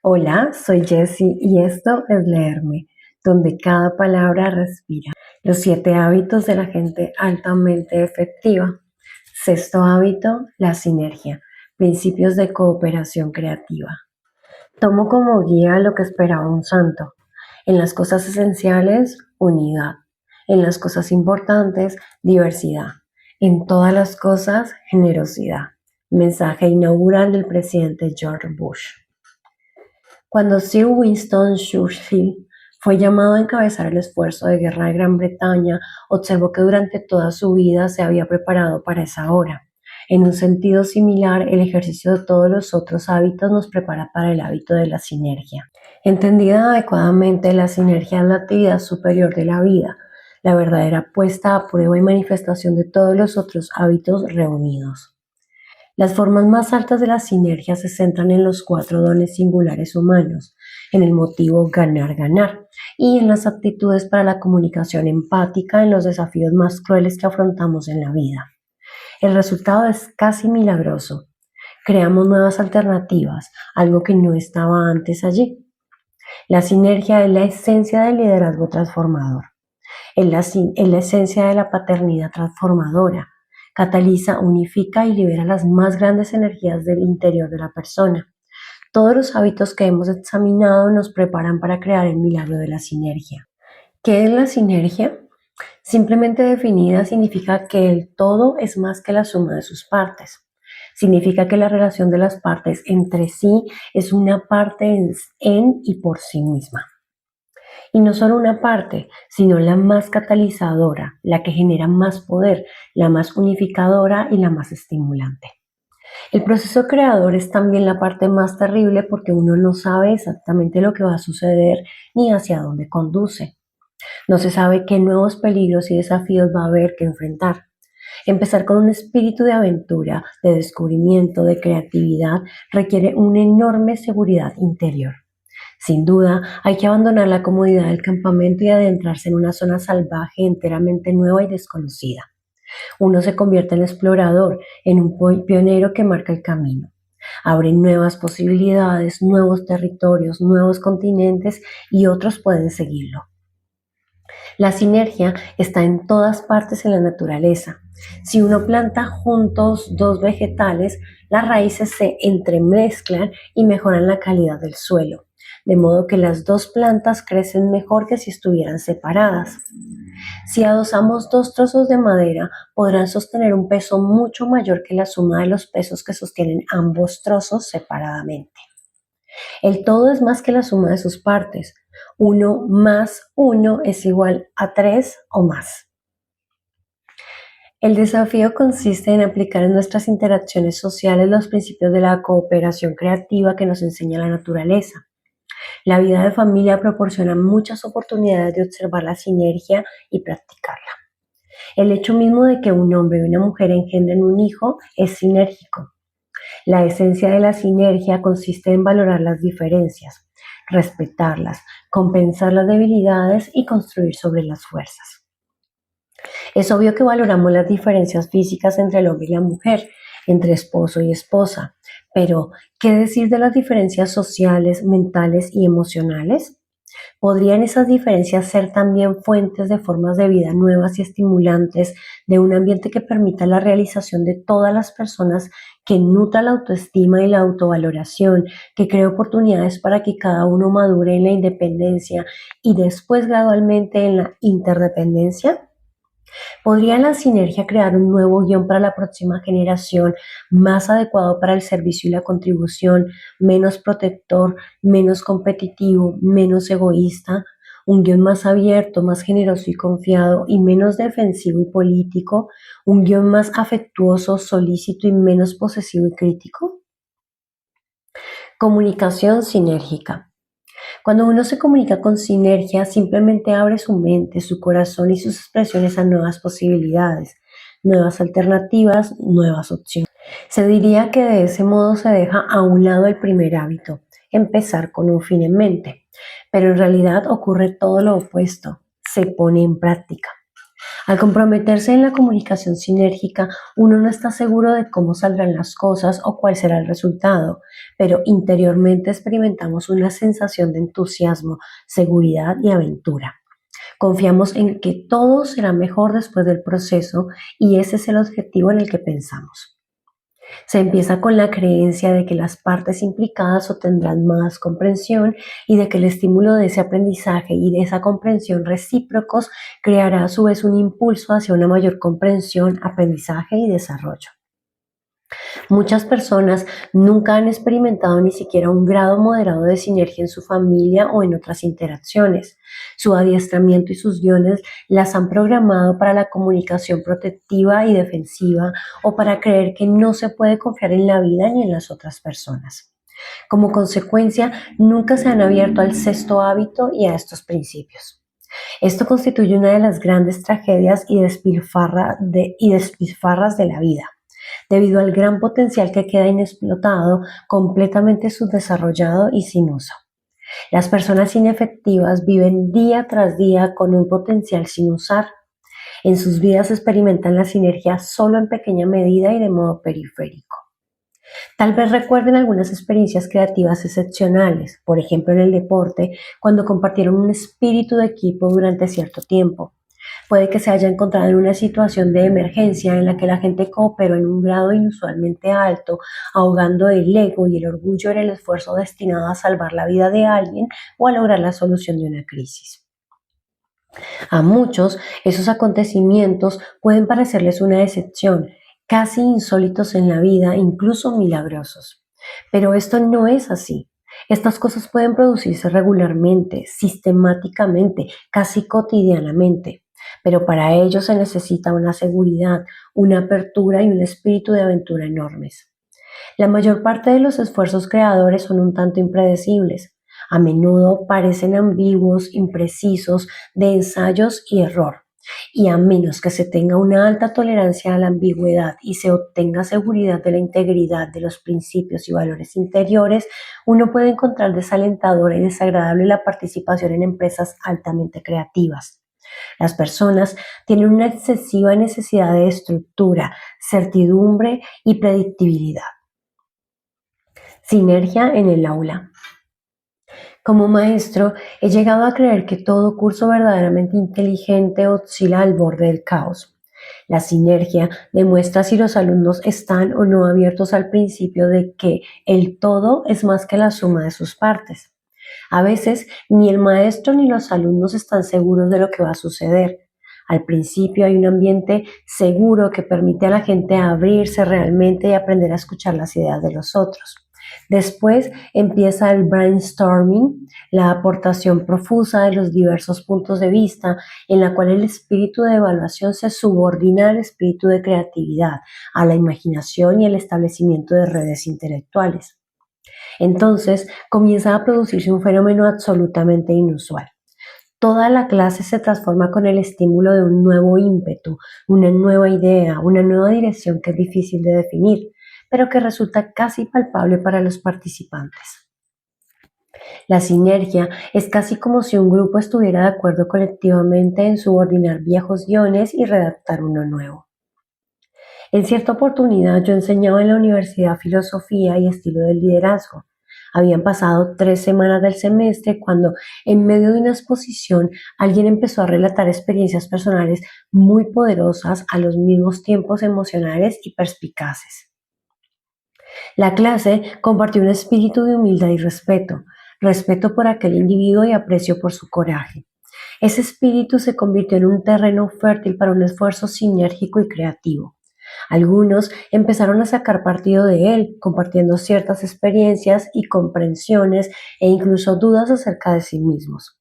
Hola, soy Jessie y esto es Leerme, donde cada palabra respira. Los 7 hábitos de la gente altamente efectiva. Sexto hábito, la sinergia. Principios de cooperación creativa. Tomo como guía lo que esperaba un santo. En las cosas esenciales, unidad. En las cosas importantes, diversidad. En todas las cosas, generosidad. Mensaje inaugural del presidente George Bush. Cuando Sir Winston Churchill fue llamado a encabezar el esfuerzo de guerra de Gran Bretaña, observó que durante toda su vida se había preparado para esa hora. En un sentido similar, el ejercicio de todos los otros hábitos nos prepara para el hábito de la sinergia. Entendida adecuadamente, la sinergia es la actividad superior de la vida, la verdadera puesta a prueba y manifestación de todos los otros hábitos reunidos. Las formas más altas de la sinergia se centran en los 4 dones singulares humanos, en el motivo ganar-ganar y en las aptitudes para la comunicación empática en los desafíos más crueles que afrontamos en la vida. El resultado es casi milagroso. Creamos nuevas alternativas, algo que no estaba antes allí. La sinergia es la esencia del liderazgo transformador. Es la esencia de la paternidad transformadora. Cataliza, unifica y libera las más grandes energías del interior de la persona. Todos los hábitos que hemos examinado nos preparan para crear el milagro de la sinergia. ¿Qué es la sinergia? Simplemente definida significa que el todo es más que la suma de sus partes. Significa que la relación de las partes entre sí es una parte en y por sí misma. Y no solo una parte, sino la más catalizadora, la que genera más poder, la más unificadora y la más estimulante. El proceso creador es también la parte más terrible porque uno no sabe exactamente lo que va a suceder ni hacia dónde conduce. No se sabe qué nuevos peligros y desafíos va a haber que enfrentar. Empezar con un espíritu de aventura, de descubrimiento, de creatividad, requiere una enorme seguridad interior. Sin duda, hay que abandonar la comodidad del campamento y adentrarse en una zona salvaje enteramente nueva y desconocida. Uno se convierte en explorador, en un pionero que marca el camino. Abre nuevas posibilidades, nuevos territorios, nuevos continentes y otros pueden seguirlo. La sinergia está en todas partes en la naturaleza. Si uno planta juntos 2 vegetales, las raíces se entremezclan y mejoran la calidad del suelo, de modo que las 2 plantas crecen mejor que si estuvieran separadas. Si adosamos 2 trozos de madera, podrán sostener un peso mucho mayor que la suma de los pesos que sostienen ambos trozos separadamente. El todo es más que la suma de sus partes. 1 más 1 es igual a 3 o más. El desafío consiste en aplicar en nuestras interacciones sociales los principios de la cooperación creativa que nos enseña la naturaleza. La vida de familia proporciona muchas oportunidades de observar la sinergia y practicarla. El hecho mismo de que un hombre y una mujer engendren un hijo es sinérgico. La esencia de la sinergia consiste en valorar las diferencias, respetarlas, compensar las debilidades y construir sobre las fuerzas. Es obvio que valoramos las diferencias físicas entre el hombre y la mujer, entre esposo y esposa, pero ¿qué decir de las diferencias sociales, mentales y emocionales? ¿Podrían esas diferencias ser también fuentes de formas de vida nuevas y estimulantes, de un ambiente que permita la realización de todas las personas, que nutra la autoestima y la autovaloración, que cree oportunidades para que cada uno madure en la independencia y después gradualmente en la interdependencia? ¿Podría la sinergia crear un nuevo guión para la próxima generación, más adecuado para el servicio y la contribución, menos protector, menos competitivo, menos egoísta? Un guión más abierto, más generoso y confiado y menos defensivo y político, un guión más afectuoso, solícito y menos posesivo y crítico. Comunicación sinérgica. Cuando uno se comunica con sinergia, simplemente abre su mente, su corazón y sus expresiones a nuevas posibilidades, nuevas alternativas, nuevas opciones. Se diría que de ese modo se deja a un lado el primer hábito, empezar con un fin en mente, pero en realidad ocurre todo lo opuesto, se pone en práctica. Al comprometerse en la comunicación sinérgica, uno no está seguro de cómo saldrán las cosas o cuál será el resultado, pero interiormente experimentamos una sensación de entusiasmo, seguridad y aventura. Confiamos en que todo será mejor después del proceso y ese es el objetivo en el que pensamos. Se empieza con la creencia de que las partes implicadas obtendrán más comprensión y de que el estímulo de ese aprendizaje y de esa comprensión recíprocos creará a su vez un impulso hacia una mayor comprensión, aprendizaje y desarrollo. Muchas personas nunca han experimentado ni siquiera un grado moderado de sinergia en su familia o en otras interacciones. Su adiestramiento y sus guiones las han programado para la comunicación protectiva y defensiva o para creer que no se puede confiar en la vida ni en las otras personas. Como consecuencia, nunca se han abierto al sexto hábito y a estos principios. Esto constituye una de las grandes tragedias y despilfarras de la vida debido al gran potencial que queda inexplotado, completamente subdesarrollado y sin uso. Las personas inefectivas viven día tras día con un potencial sin usar. En sus vidas experimentan la sinergia solo en pequeña medida y de modo periférico. Tal vez recuerden algunas experiencias creativas excepcionales, por ejemplo en el deporte, cuando compartieron un espíritu de equipo durante cierto tiempo. Puede que se haya encontrado en una situación de emergencia en la que la gente cooperó en un grado inusualmente alto, ahogando el ego y el orgullo en el esfuerzo destinado a salvar la vida de alguien o a lograr la solución de una crisis. A muchos, esos acontecimientos pueden parecerles una excepción, casi insólitos en la vida, incluso milagrosos. Pero esto no es así. Estas cosas pueden producirse regularmente, sistemáticamente, casi cotidianamente. Pero para ello se necesita una seguridad, una apertura y un espíritu de aventura enormes. La mayor parte de los esfuerzos creadores son un tanto impredecibles. A menudo parecen ambiguos, imprecisos, de ensayos y error. Y a menos que se tenga una alta tolerancia a la ambigüedad y se obtenga seguridad de la integridad de los principios y valores interiores, uno puede encontrar desalentadora y desagradable la participación en empresas altamente creativas. Las personas tienen una excesiva necesidad de estructura, certidumbre y predictibilidad. Sinergia en el aula. Como maestro, he llegado a creer que todo curso verdaderamente inteligente oscila al borde del caos. La sinergia demuestra si los alumnos están o no abiertos al principio de que el todo es más que la suma de sus partes. A veces ni el maestro ni los alumnos están seguros de lo que va a suceder. Al principio hay un ambiente seguro que permite a la gente abrirse realmente y aprender a escuchar las ideas de los otros. Después empieza el brainstorming, la aportación profusa de los diversos puntos de vista, en la cual el espíritu de evaluación se subordina al espíritu de creatividad, a la imaginación y el establecimiento de redes intelectuales. Entonces comienza a producirse un fenómeno absolutamente inusual. Toda la clase se transforma con el estímulo de un nuevo ímpetu, una nueva idea, una nueva dirección que es difícil de definir, pero que resulta casi palpable para los participantes. La sinergia es casi como si un grupo estuviera de acuerdo colectivamente en subordinar viejos guiones y redactar uno nuevo. En cierta oportunidad yo enseñaba en la universidad filosofía y estilo del liderazgo. Habían pasado 3 semanas del semestre cuando, en medio de una exposición, alguien empezó a relatar experiencias personales muy poderosas, a los mismos tiempos emocionales y perspicaces. La clase compartió un espíritu de humildad y respeto, respeto por aquel individuo y aprecio por su coraje. Ese espíritu se convirtió en un terreno fértil para un esfuerzo sinérgico y creativo. Algunos empezaron a sacar partido de él, compartiendo ciertas experiencias y comprensiones e incluso dudas acerca de sí mismos.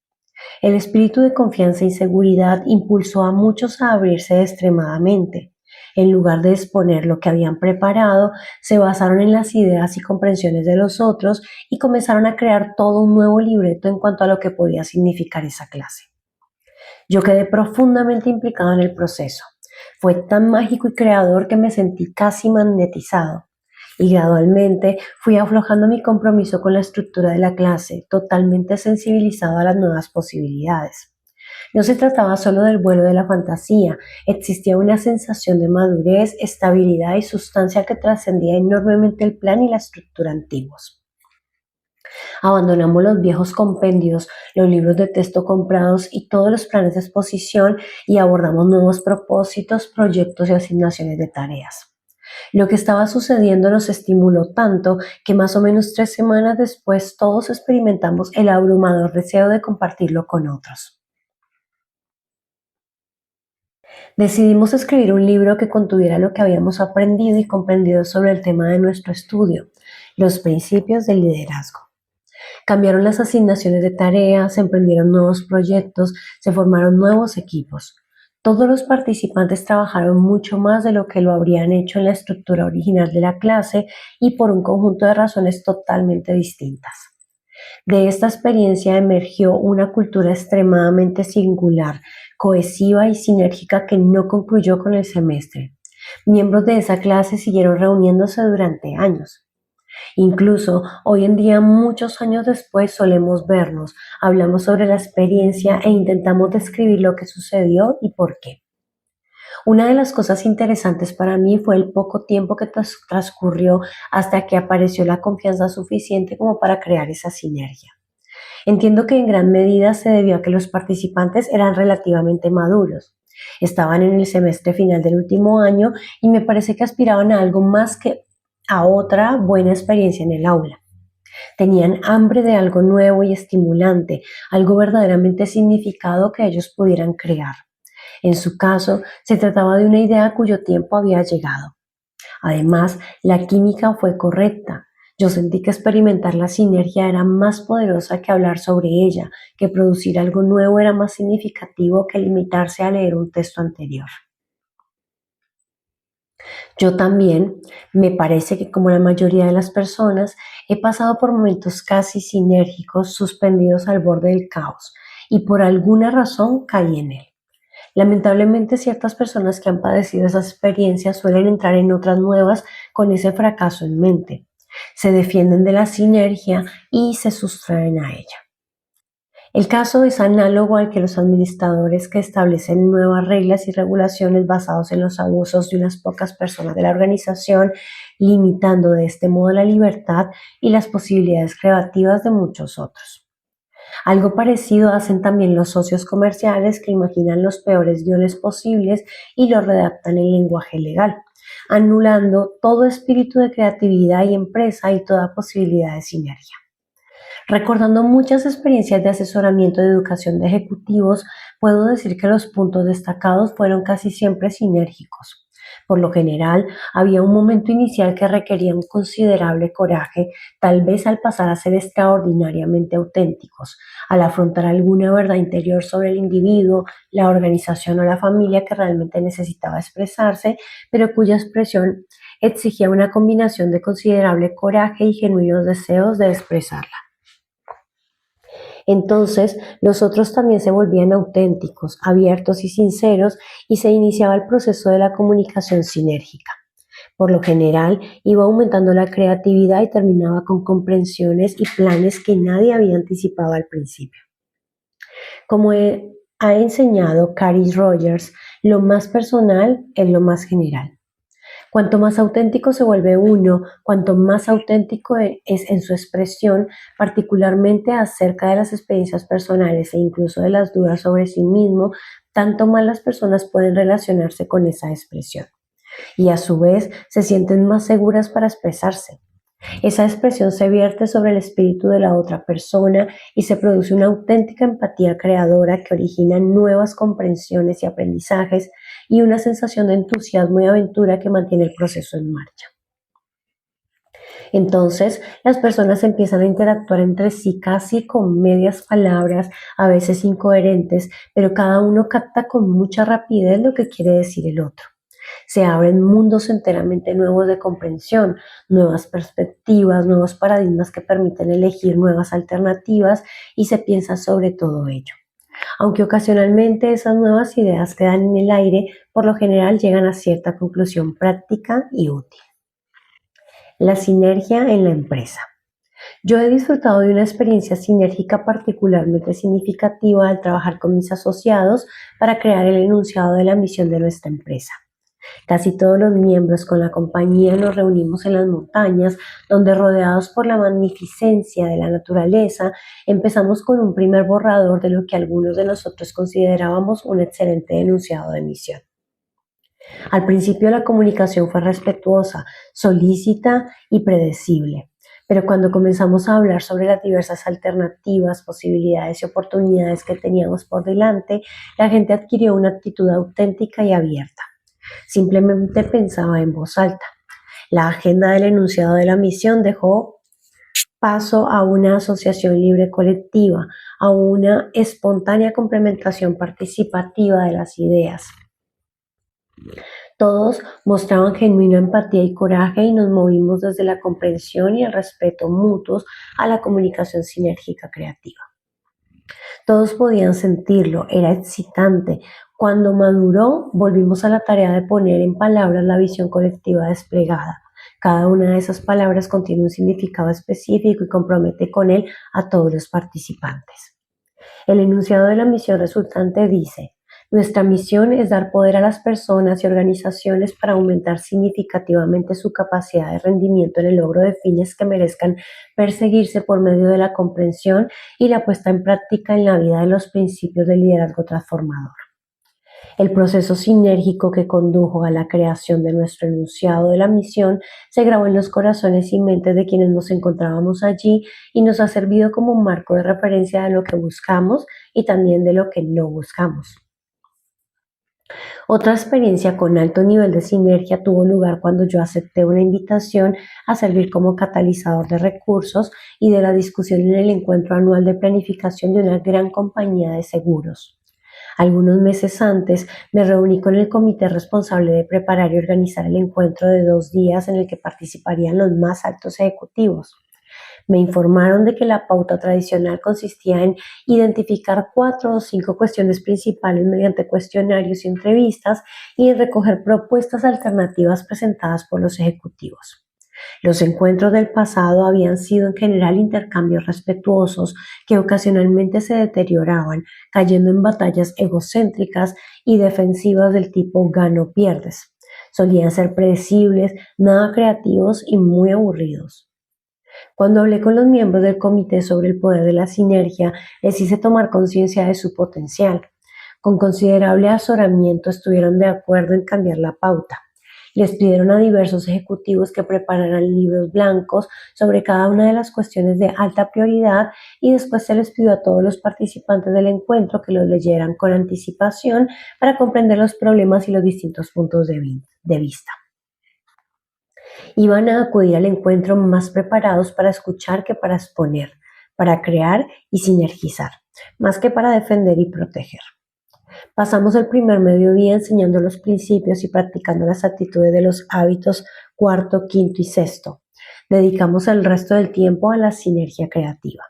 El espíritu de confianza y seguridad impulsó a muchos a abrirse extremadamente. En lugar de exponer lo que habían preparado, se basaron en las ideas y comprensiones de los otros y comenzaron a crear todo un nuevo libreto en cuanto a lo que podía significar esa clase. Yo quedé profundamente implicado en el proceso. Fue tan mágico y creador que me sentí casi magnetizado. Y gradualmente fui aflojando mi compromiso con la estructura de la clase, totalmente sensibilizado a las nuevas posibilidades. No se trataba solo del vuelo de la fantasía, existía una sensación de madurez, estabilidad y sustancia que trascendía enormemente el plan y la estructura antiguos. Abandonamos los viejos compendios, los libros de texto comprados y todos los planes de exposición y abordamos nuevos propósitos, proyectos y asignaciones de tareas. Lo que estaba sucediendo nos estimuló tanto que más o menos 3 semanas después todos experimentamos el abrumador deseo de compartirlo con otros. Decidimos escribir un libro que contuviera lo que habíamos aprendido y comprendido sobre el tema de nuestro estudio, los principios del liderazgo. Cambiaron las asignaciones de tareas, se emprendieron nuevos proyectos, se formaron nuevos equipos. Todos los participantes trabajaron mucho más de lo que lo habrían hecho en la estructura original de la clase y por un conjunto de razones totalmente distintas. De esta experiencia emergió una cultura extremadamente singular, cohesiva y sinérgica que no concluyó con el semestre. Miembros de esa clase siguieron reuniéndose durante años. Incluso hoy en día, muchos años después, solemos vernos, hablamos sobre la experiencia e intentamos describir lo que sucedió y por qué. Una de las cosas interesantes para mí fue el poco tiempo que transcurrió hasta que apareció la confianza suficiente como para crear esa sinergia. Entiendo que en gran medida se debió a que los participantes eran relativamente maduros. Estaban en el semestre final del último año y me parece que aspiraban a algo más que a otra buena experiencia en el aula. Tenían hambre de algo nuevo y estimulante, algo verdaderamente significado que ellos pudieran crear. En su caso, se trataba de una idea cuyo tiempo había llegado. Además, la química fue correcta. Yo sentí que experimentar la sinergia era más poderosa que hablar sobre ella, que producir algo nuevo era más significativo que limitarse a leer un texto anterior. Yo también, me parece que como la mayoría de las personas, he pasado por momentos casi sinérgicos, suspendidos al borde del caos, y por alguna razón caí en él. Lamentablemente, ciertas personas que han padecido esas experiencias suelen entrar en otras nuevas con ese fracaso en mente. Se defienden de la sinergia y se sustraen a ella. El caso es análogo al que los administradores que establecen nuevas reglas y regulaciones basados en los abusos de unas pocas personas de la organización, limitando de este modo la libertad y las posibilidades creativas de muchos otros. Algo parecido hacen también los socios comerciales que imaginan los peores guiones posibles y los redactan en lenguaje legal, anulando todo espíritu de creatividad y empresa y toda posibilidad de sinergia. Recordando muchas experiencias de asesoramiento de educación de ejecutivos, puedo decir que los puntos destacados fueron casi siempre sinérgicos. Por lo general, había un momento inicial que requería un considerable coraje, tal vez al pasar a ser extraordinariamente auténticos, al afrontar alguna verdad interior sobre el individuo, la organización o la familia que realmente necesitaba expresarse, pero cuya expresión exigía una combinación de considerable coraje y genuinos deseos de expresarla. Entonces, los otros también se volvían auténticos, abiertos y sinceros y se iniciaba el proceso de la comunicación sinérgica. Por lo general, iba aumentando la creatividad y terminaba con comprensiones y planes que nadie había anticipado al principio. Ha enseñado Carey Rogers, lo más personal es lo más general. Cuanto más auténtico se vuelve uno, cuanto más auténtico es en su expresión, particularmente acerca de las experiencias personales e incluso de las dudas sobre sí mismo, tanto más las personas pueden relacionarse con esa expresión. Y a su vez se sienten más seguras para expresarse. Esa expresión se vierte sobre el espíritu de la otra persona y se produce una auténtica empatía creadora que origina nuevas comprensiones y aprendizajes y una sensación de entusiasmo y aventura que mantiene el proceso en marcha. Entonces, las personas empiezan a interactuar entre sí casi con medias palabras, a veces incoherentes, pero cada uno capta con mucha rapidez lo que quiere decir el otro. Se abren mundos enteramente nuevos de comprensión, nuevas perspectivas, nuevos paradigmas que permiten elegir nuevas alternativas y se piensa sobre todo ello. Aunque ocasionalmente esas nuevas ideas quedan en el aire, por lo general llegan a cierta conclusión práctica y útil. La sinergia en la empresa. Yo he disfrutado de una experiencia sinérgica particularmente significativa al trabajar con mis asociados para crear el enunciado de la misión de nuestra empresa. Casi todos los miembros con la compañía nos reunimos en las montañas, donde rodeados por la magnificencia de la naturaleza, empezamos con un primer borrador de lo que algunos de nosotros considerábamos un excelente enunciado de misión. Al principio la comunicación fue respetuosa, solícita y predecible. Pero cuando comenzamos a hablar sobre las diversas alternativas, posibilidades y oportunidades que teníamos por delante, la gente adquirió una actitud auténtica y abierta. Simplemente pensaba en voz alta. La agenda del enunciado de la misión dejó paso a una asociación libre colectiva, a una espontánea complementación participativa de las ideas. Todos mostraban genuina empatía y coraje y nos movimos desde la comprensión y el respeto mutuos a la comunicación sinérgica creativa. Todos podían sentirlo, era excitante. Cuando maduró, volvimos a la tarea de poner en palabras la visión colectiva desplegada. Cada una de esas palabras contiene un significado específico y compromete con él a todos los participantes. El enunciado de la misión resultante dice: nuestra misión es dar poder a las personas y organizaciones para aumentar significativamente su capacidad de rendimiento en el logro de fines que merezcan perseguirse por medio de la comprensión y la puesta en práctica en la vida de los principios del liderazgo transformador. El proceso sinérgico que condujo a la creación de nuestro enunciado de la misión se grabó en los corazones y mentes de quienes nos encontrábamos allí y nos ha servido como un marco de referencia de lo que buscamos y también de lo que no buscamos. Otra experiencia con alto nivel de sinergia tuvo lugar cuando yo acepté una invitación a servir como catalizador de recursos y de la discusión en el encuentro anual de planificación de una gran compañía de seguros. Algunos meses antes me reuní con el comité responsable de preparar y organizar el encuentro de 2 días en el que participarían los más altos ejecutivos. Me informaron de que la pauta tradicional consistía en identificar 4 o 5 cuestiones principales mediante cuestionarios y entrevistas y en recoger propuestas alternativas presentadas por los ejecutivos. Los encuentros del pasado habían sido en general intercambios respetuosos que ocasionalmente se deterioraban, cayendo en batallas egocéntricas y defensivas del tipo gano-pierdes. Solían ser predecibles, nada creativos y muy aburridos. Cuando hablé con los miembros del comité sobre el poder de la sinergia, les hice tomar conciencia de su potencial. Con considerable azoramiento estuvieron de acuerdo en cambiar la pauta. Les pidieron a diversos ejecutivos que prepararan libros blancos sobre cada una de las cuestiones de alta prioridad y después se les pidió a todos los participantes del encuentro que los leyeran con anticipación para comprender los problemas y los distintos puntos de vista. Iban a acudir al encuentro más preparados para escuchar que para exponer, para crear y sinergizar, más que para defender y proteger. Pasamos el primer mediodía enseñando los principios y practicando las actitudes de los hábitos cuarto, quinto y sexto. Dedicamos el resto del tiempo a la sinergia creativa.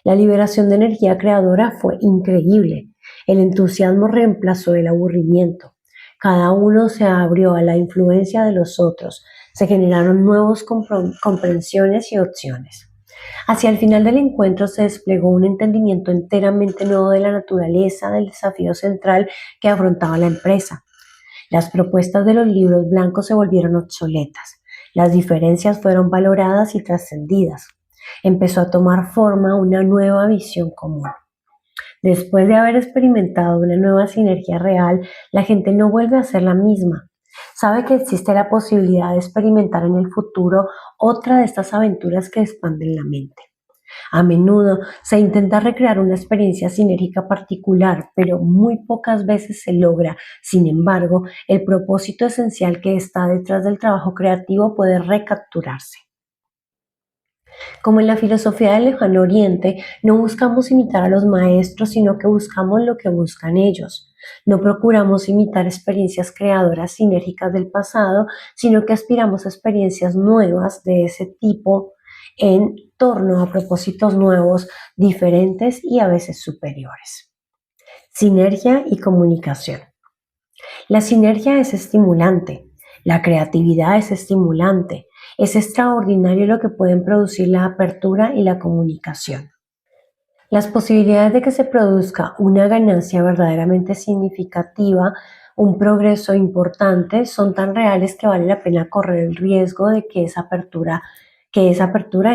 La liberación de energía creadora fue increíble. El entusiasmo reemplazó el aburrimiento. Cada uno se abrió a la influencia de los otros. Se generaron nuevas comprensiones y opciones. Hacia el final del encuentro se desplegó un entendimiento enteramente nuevo de la naturaleza del desafío central que afrontaba la empresa. Las propuestas de los libros blancos se volvieron obsoletas. Las diferencias fueron valoradas y trascendidas. Empezó a tomar forma una nueva visión común. Después de haber experimentado una nueva sinergia real, la gente no vuelve a ser la misma. Sabe que existe la posibilidad de experimentar en el futuro otra de estas aventuras que expanden la mente. A menudo se intenta recrear una experiencia sinérgica particular, pero muy pocas veces se logra. Sin embargo, el propósito esencial que está detrás del trabajo creativo puede recapturarse. Como en la filosofía del Lejano Oriente, no buscamos imitar a los maestros, sino que buscamos lo que buscan ellos. No procuramos imitar experiencias creadoras sinérgicas del pasado, sino que aspiramos a experiencias nuevas de ese tipo en torno a propósitos nuevos, diferentes y a veces superiores. Sinergia y comunicación. La sinergia es estimulante, la creatividad es estimulante, Es extraordinario lo que pueden producir la apertura y la comunicación. Las posibilidades de que se produzca una ganancia verdaderamente significativa, un progreso importante, son tan reales que vale la pena correr el riesgo de que esa apertura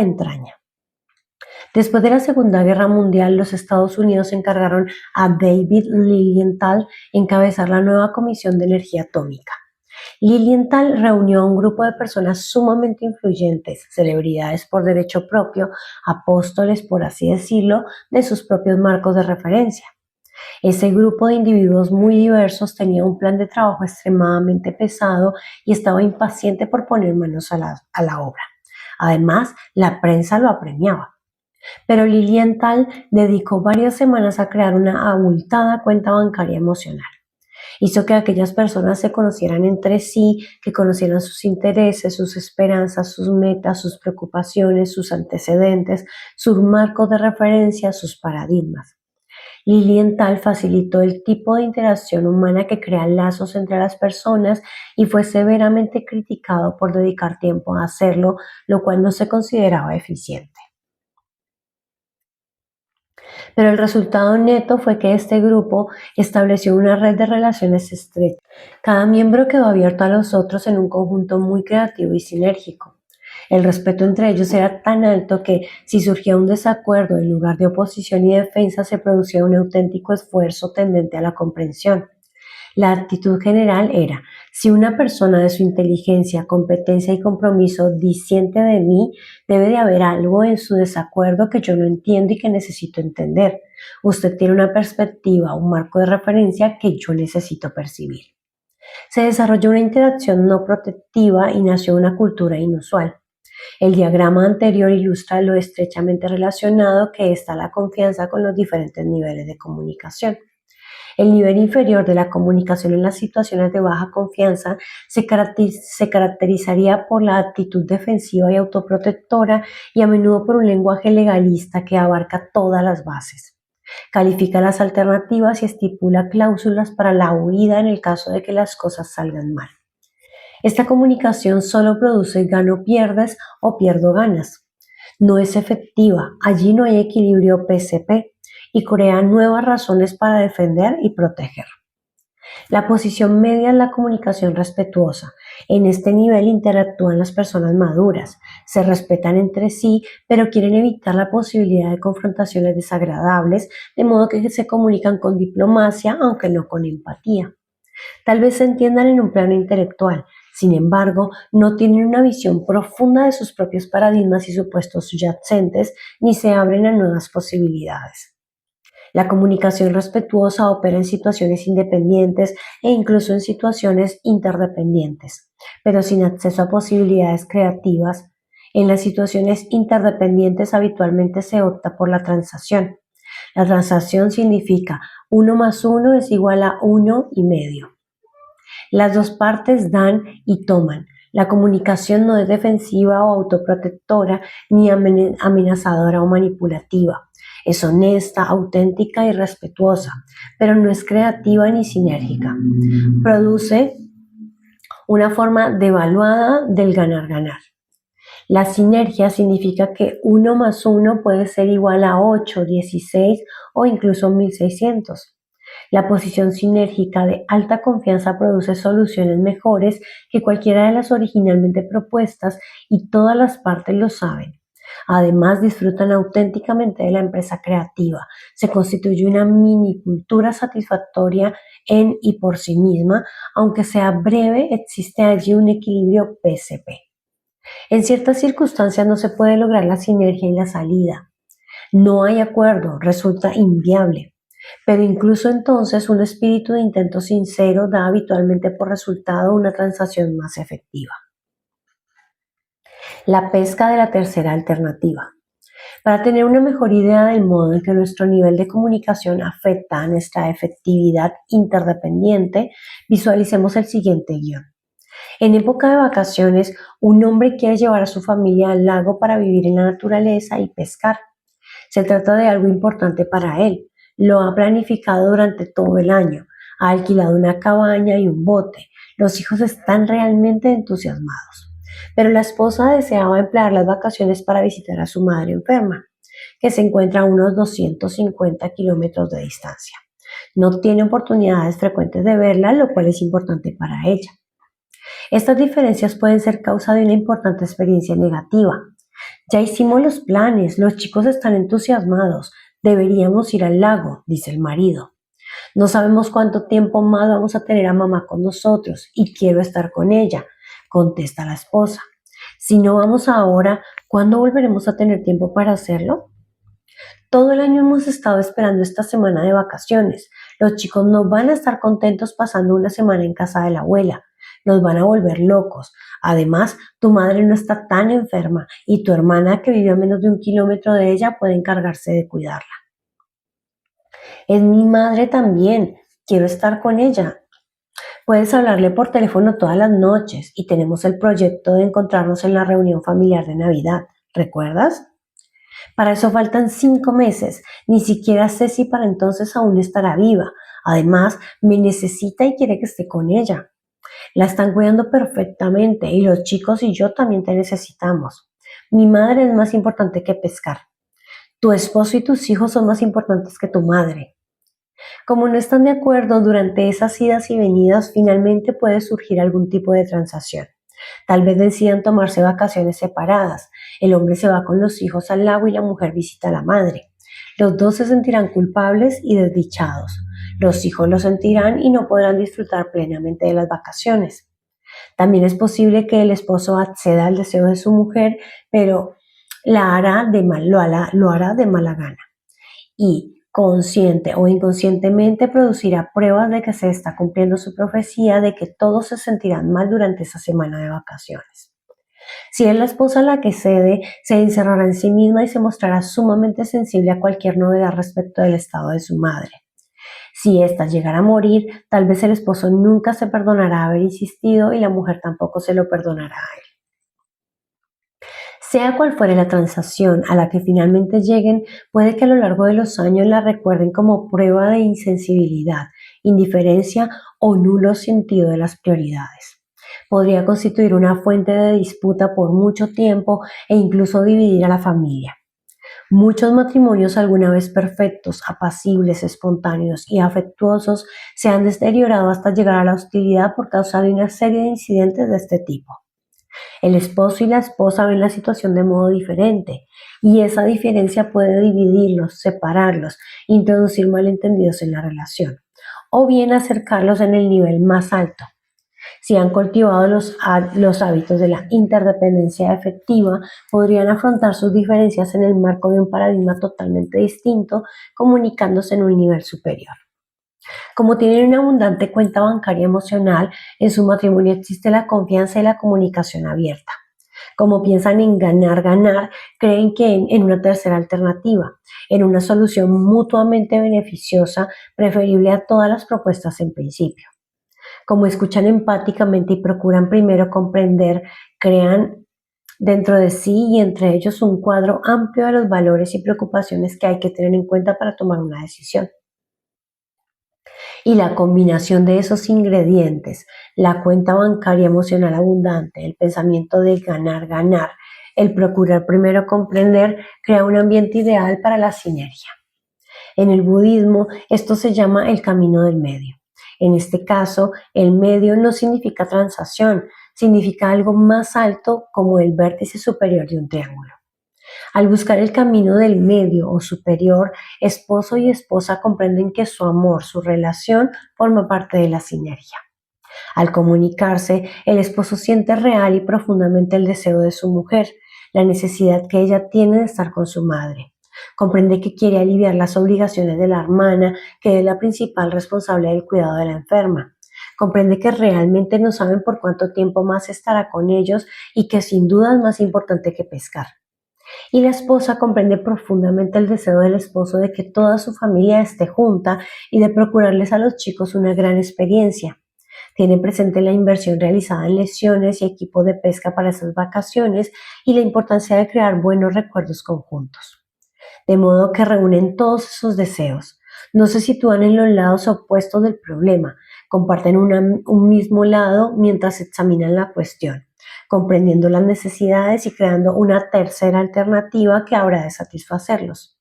entraña. Después de la Segunda Guerra Mundial, los Estados Unidos encargaron a David Lilienthal encabezar la nueva Comisión de Energía Atómica. Lilienthal reunió a un grupo de personas sumamente influyentes, celebridades por derecho propio, apóstoles, por así decirlo, de sus propios marcos de referencia. Ese grupo de individuos muy diversos tenía un plan de trabajo extremadamente pesado y estaba impaciente por poner manos a la obra. Además, la prensa lo apremiaba. Pero Lilienthal dedicó varias semanas a crear una abultada cuenta bancaria emocional. Hizo que aquellas personas se conocieran entre sí, que conocieran sus intereses, sus esperanzas, sus metas, sus preocupaciones, sus antecedentes, sus marcos de referencia, sus paradigmas. Lilienthal facilitó el tipo de interacción humana que crea lazos entre las personas y fue severamente criticado por dedicar tiempo a hacerlo, lo cual no se consideraba eficiente. Pero el resultado neto fue que este grupo estableció una red de relaciones estrechas. Cada miembro quedó abierto a los otros en un conjunto muy creativo y sinérgico. El respeto entre ellos era tan alto que, si surgía un desacuerdo en lugar de oposición y defensa, se producía un auténtico esfuerzo tendente a la comprensión. La actitud general era: si una persona de su inteligencia, competencia y compromiso disiente de mí, debe de haber algo en su desacuerdo que yo no entiendo y que necesito entender. Usted tiene una perspectiva, un marco de referencia que yo necesito percibir. Se desarrolló una interacción no protectiva y nació una cultura inusual. El diagrama anterior ilustra lo estrechamente relacionado que está la confianza con los diferentes niveles de comunicación. El nivel inferior de la comunicación en las situaciones de baja confianza se caracterizaría por la actitud defensiva y autoprotectora, y a menudo por un lenguaje legalista que abarca todas las bases. Califica las alternativas y estipula cláusulas para la huida en el caso de que las cosas salgan mal. Esta comunicación solo produce gano-pierdes o pierdo-ganas. No es efectiva, allí no hay equilibrio PCP, y crea nuevas razones para defender y proteger. La posición media es la comunicación respetuosa. En este nivel interactúan las personas maduras, se respetan entre sí, pero quieren evitar la posibilidad de confrontaciones desagradables, de modo que se comunican con diplomacia, aunque no con empatía. Tal vez se entiendan en un plano intelectual, sin embargo, no tienen una visión profunda de sus propios paradigmas y supuestos subyacentes, ni se abren a nuevas posibilidades. La comunicación respetuosa opera en situaciones independientes e incluso en situaciones interdependientes, pero sin acceso a posibilidades creativas. En las situaciones interdependientes habitualmente se opta por la transacción. La transacción significa 1 más 1 es igual a 1,5. Las dos partes dan y toman. La comunicación no es defensiva o autoprotectora, ni amenazadora o manipulativa. Es honesta, auténtica y respetuosa, pero no es creativa ni sinérgica. Produce una forma devaluada del ganar-ganar. La sinergia significa que 1 más 1 puede ser igual a 8, 16 o incluso 1600. La posición sinérgica de alta confianza produce soluciones mejores que cualquiera de las originalmente propuestas, y todas las partes lo saben. Además, disfrutan auténticamente de la empresa creativa. Se constituye una mini cultura satisfactoria en y por sí misma. Aunque sea breve, existe allí un equilibrio PCP. En ciertas circunstancias no se puede lograr la sinergia y la salida. No hay acuerdo, resulta inviable. Pero incluso entonces, un espíritu de intento sincero da habitualmente por resultado una transacción más efectiva. La pesca de la tercera alternativa. Para tener una mejor idea del modo en que nuestro nivel de comunicación afecta a nuestra efectividad interdependiente, visualicemos el siguiente guión. En época de vacaciones, un hombre quiere llevar a su familia al lago para vivir en la naturaleza y pescar. Se trata de algo importante para él. Lo ha planificado durante todo el año. Ha alquilado una cabaña y un bote. Los hijos están realmente entusiasmados. pero la esposa deseaba emplear las vacaciones para visitar a su madre enferma, que se encuentra a unos 250 kilómetros de distancia. No tiene oportunidades frecuentes de verla, lo cual es importante para ella. Estas diferencias pueden ser causa de una importante experiencia negativa. Ya hicimos los planes, los chicos están entusiasmados, deberíamos ir al lago, dice el marido. No sabemos cuánto tiempo más vamos a tener a mamá con nosotros y quiero estar con ella, contesta la esposa. Si no vamos ahora, ¿cuándo volveremos a tener tiempo para hacerlo? Todo el año hemos estado esperando esta semana de vacaciones. Los chicos no van a estar contentos pasando una semana en casa de la abuela. Nos van a volver locos. Además, tu madre no está tan enferma y tu hermana, que vive a menos de 1 kilómetro de ella, puede encargarse de cuidarla. Es mi madre también. Quiero estar con ella. Puedes hablarle por teléfono todas las noches y tenemos el proyecto de encontrarnos en la reunión familiar de Navidad. ¿Recuerdas? Para eso faltan 5 meses. Ni siquiera sé si para entonces aún estará viva. Además, me necesita y quiere que esté con ella. La están cuidando perfectamente y los chicos y yo también te necesitamos. Mi madre es más importante que pescar. Tu esposo y tus hijos son más importantes que tu madre. Como no están de acuerdo durante esas idas y venidas, finalmente puede surgir algún tipo de transacción. Tal vez decidan tomarse vacaciones separadas. El hombre se va con los hijos al lago y la mujer visita a la madre. Los dos se sentirán culpables y desdichados. Los hijos lo sentirán y no podrán disfrutar plenamente de las vacaciones. También es posible que el esposo acceda al deseo de su mujer, pero lo hará de mala gana. Y consciente o inconscientemente producirá pruebas de que se está cumpliendo su profecía de que todos se sentirán mal durante esa semana de vacaciones. Si es la esposa la que cede, se encerrará en sí misma y se mostrará sumamente sensible a cualquier novedad respecto del estado de su madre. Si ésta llegara a morir, tal vez el esposo nunca se perdonará haber insistido y la mujer tampoco se lo perdonará a él. Sea cual fuere la transacción a la que finalmente lleguen, puede que a lo largo de los años la recuerden como prueba de insensibilidad, indiferencia o nulo sentido de las prioridades. Podría constituir una fuente de disputa por mucho tiempo e incluso dividir a la familia. Muchos matrimonios alguna vez perfectos, apacibles, espontáneos y afectuosos se han deteriorado hasta llegar a la hostilidad por causa de una serie de incidentes de este tipo. El esposo y la esposa ven la situación de modo diferente y esa diferencia puede dividirlos, separarlos, introducir malentendidos en la relación o bien acercarlos en el nivel más alto. Si han cultivado los hábitos de la interdependencia efectiva, podrían afrontar sus diferencias en el marco de un paradigma totalmente distinto, comunicándose en un nivel superior. Como tienen una abundante cuenta bancaria emocional, en su matrimonio existe la confianza y la comunicación abierta. Como piensan en ganar, ganar, creen que en una tercera alternativa, en una solución mutuamente beneficiosa, preferible a todas las propuestas en principio. Como escuchan empáticamente y procuran primero comprender, crean dentro de sí y entre ellos un cuadro amplio de los valores y preocupaciones que hay que tener en cuenta para tomar una decisión. Y la combinación de esos ingredientes, la cuenta bancaria emocional abundante, el pensamiento de ganar, ganar, el procurar primero comprender, crea un ambiente ideal para la sinergia. En el budismo, esto se llama el camino del medio. En este caso, el medio no significa transacción, significa algo más alto como el vértice superior de un triángulo. Al buscar el camino del medio o superior, esposo y esposa comprenden que su amor, su relación, forma parte de la sinergia. Al comunicarse, el esposo siente real y profundamente el deseo de su mujer, la necesidad que ella tiene de estar con su madre. Comprende que quiere aliviar las obligaciones de la hermana, que es la principal responsable del cuidado de la enferma. Comprende que realmente no saben por cuánto tiempo más estará con ellos y que sin duda es más importante que pescar. Y la esposa comprende profundamente el deseo del esposo de que toda su familia esté junta y de procurarles a los chicos una gran experiencia. Tiene presente la inversión realizada en lesiones y equipo de pesca para esas vacaciones y la importancia de crear buenos recuerdos conjuntos. De modo que reúnen todos esos deseos. No se sitúan en los lados opuestos del problema, comparten un mismo lado mientras examinan la cuestión. comprendiendo las necesidades y creando una tercera alternativa que habrá de satisfacerlos.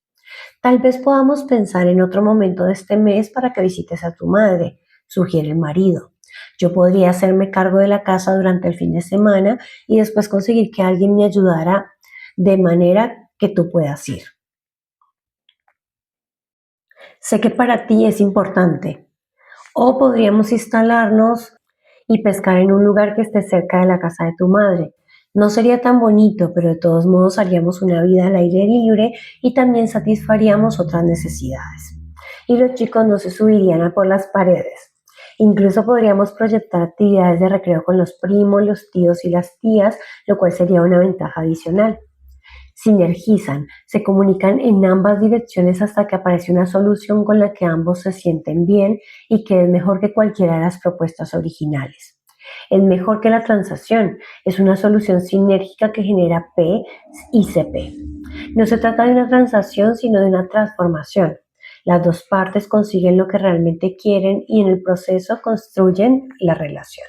Tal vez podamos pensar en otro momento de este mes para que visites a tu madre, sugiere el marido. Yo podría hacerme cargo de la casa durante el fin de semana y después conseguir que alguien me ayudara de manera que tú puedas ir. Sé que para ti es importante. O podríamos instalarnos y pescar en un lugar que esté cerca de la casa de tu madre. No sería tan bonito, pero de todos modos haríamos una vida al aire libre y también satisfaríamos otras necesidades. Y los chicos no se subirían a por las paredes. Incluso podríamos proyectar actividades de recreo con los primos, los tíos y las tías, lo cual sería una ventaja adicional. Sinergizan, se comunican en ambas direcciones hasta que aparece una solución con la que ambos se sienten bien y que es mejor que cualquiera de las propuestas originales. Es mejor que la transacción, es una solución sinérgica que genera P y CP. No se trata de una transacción, sino de una transformación. Las dos partes consiguen lo que realmente quieren y en el proceso construyen la relación.